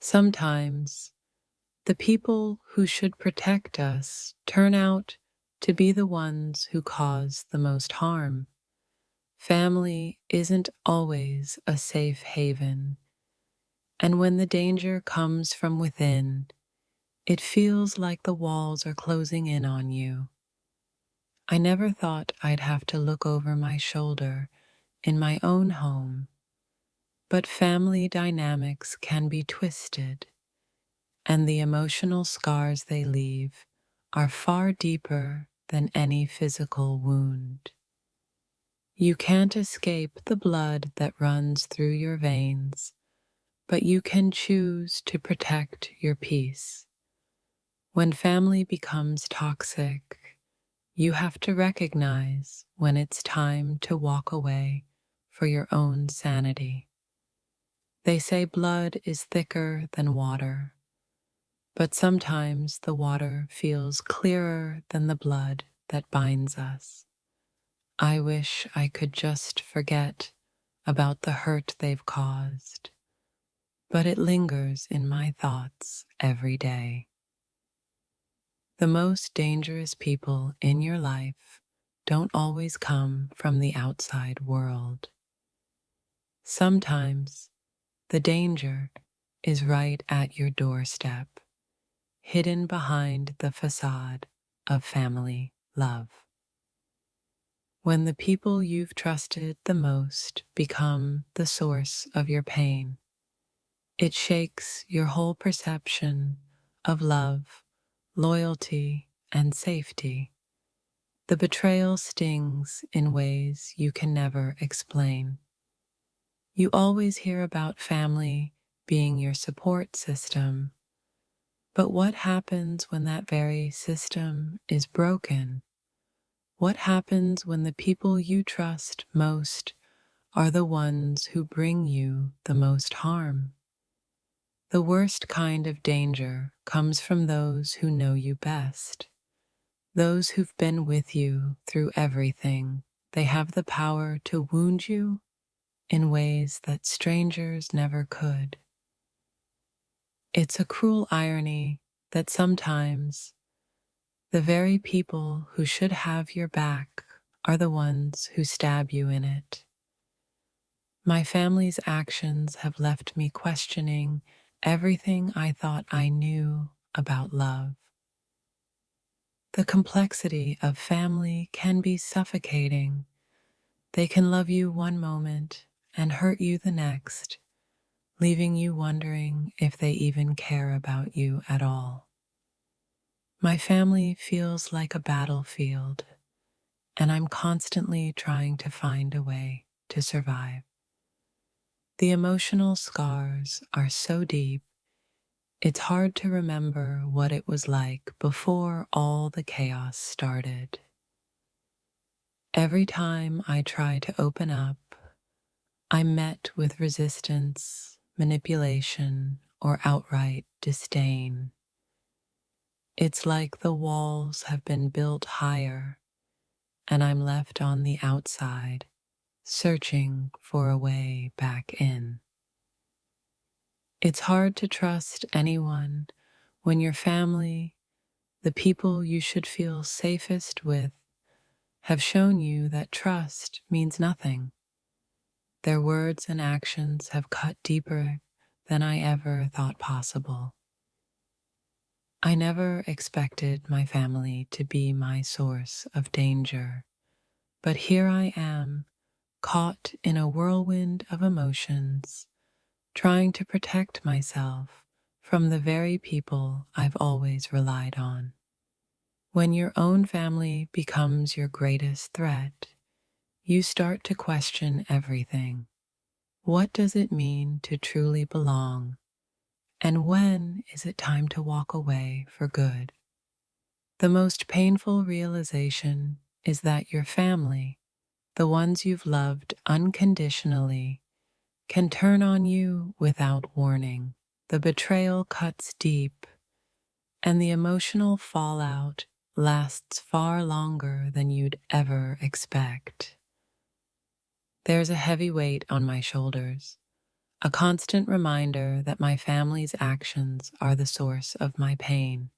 Sometimes the people who should protect us turn out to be the ones who cause the most harm. Family isn't always a safe haven, and when the danger comes from within, it feels like the walls are closing in on you. I never thought I'd have to look over my shoulder in my own home, but family dynamics can be twisted, and the emotional scars they leave are far deeper than any physical wound. You can't escape the blood that runs through your veins, but you can choose to protect your peace. When family becomes toxic, you have to recognize when it's time to walk away for your own sanity. They say blood is thicker than water, but sometimes the water feels clearer than the blood that binds us. I wish I could just forget about the hurt they've caused, but it lingers in my thoughts every day. The most dangerous people in your life don't always come from the outside world. Sometimes the danger is right at your doorstep, hidden behind the facade of family love. When the people you've trusted the most become the source of your pain, it shakes your whole perception of love, loyalty, and safety. The betrayal stings in ways you can never explain. You always hear about family being your support system, but what happens when that very system is broken? What happens when the people you trust most are the ones who bring you the most harm? The worst kind of danger comes from those who know you best, those who've been with you through everything. They have the power to wound you in ways that strangers never could. It's a cruel irony that sometimes the very people who should have your back are the ones who stab you in it. My family's actions have left me questioning everything I thought I knew about love. The complexity of family can be suffocating. They can love you one moment and hurt you the next, leaving you wondering if they even care about you at all. My family feels like a battlefield, and I'm constantly trying to find a way to survive. The emotional scars are so deep, it's hard to remember what it was like before all the chaos started. Every time I try to open up, I'm met with resistance, manipulation, or outright disdain. It's like the walls have been built higher, and I'm left on the outside, searching for a way back in. It's hard to trust anyone when your family, the people you should feel safest with, have shown you that trust means nothing. Their words and actions have cut deeper than I ever thought possible. I never expected my family to be my source of danger, but here I am, caught in a whirlwind of emotions, trying to protect myself from the very people I've always relied on. When your own family becomes your greatest threat, you start to question everything. What does it mean to truly belong? And when is it time to walk away for good? The most painful realization is that your family, the ones you've loved unconditionally, can turn on you without warning. The betrayal cuts deep, and the emotional fallout lasts far longer than you'd ever expect. There's a heavy weight on my shoulders. a constant reminder that my family's actions are the source of my pain.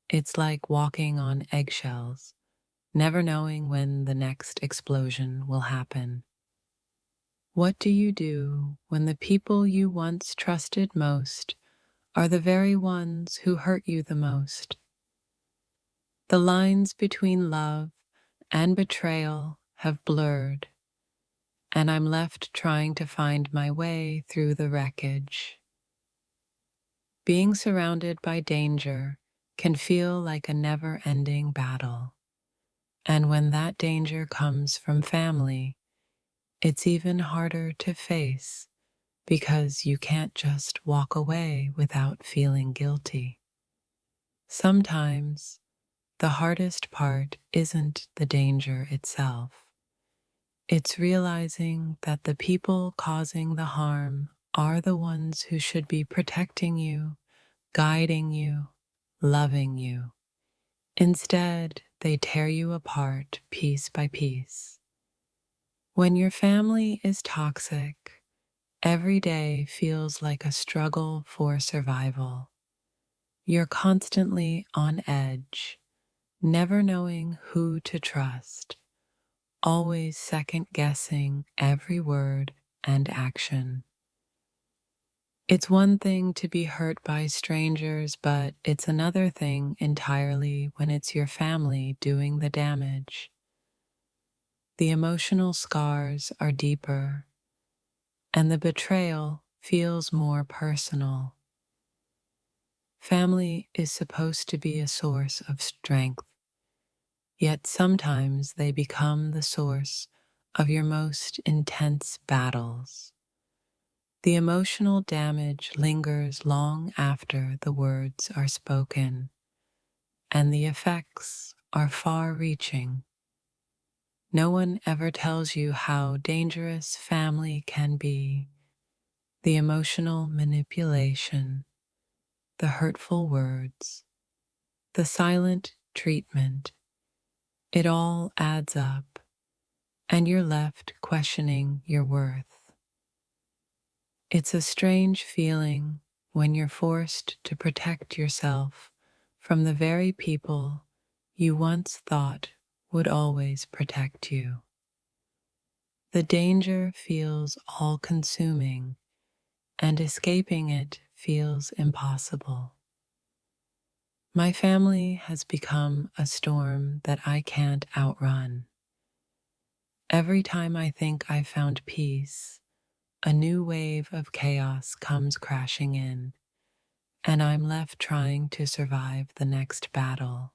It's like walking on eggshells, never knowing when the next explosion will happen. What do you do when the people you once trusted most are the very ones who hurt you the most? The lines between love and betrayal have blurred, and I'm left trying to find my way through the wreckage. Being surrounded by danger can feel like a never-ending battle, and when that danger comes from family, it's even harder to face because you can't just walk away without feeling guilty. Sometimes the hardest part isn't the danger itself. It's realizing that the people causing the harm are the ones who should be protecting you, guiding you, loving you. Instead, they tear you apart piece by piece. When your family is toxic, every day feels like a struggle for survival. You're constantly on edge, never knowing who to trust, always second guessing every word and action. It's one thing to be hurt by strangers, but it's another thing entirely when it's your family doing the damage. The emotional scars are deeper, and the betrayal feels more personal. Family is supposed to be a source of strength, yet sometimes they become the source of your most intense battles. The emotional damage lingers long after the words are spoken, and the effects are far-reaching. No one ever tells you how dangerous family can be. The emotional manipulation, the hurtful words, the silent treatment, it all adds up, and you're left questioning your worth. It's a strange feeling when you're forced to protect yourself from the very people you once thought would always protect you. The danger feels all-consuming, and escaping it feels impossible. My family has become a storm that I can't outrun. Every time I think I've found peace, a new wave of chaos comes crashing in, and I'm left trying to survive the next battle.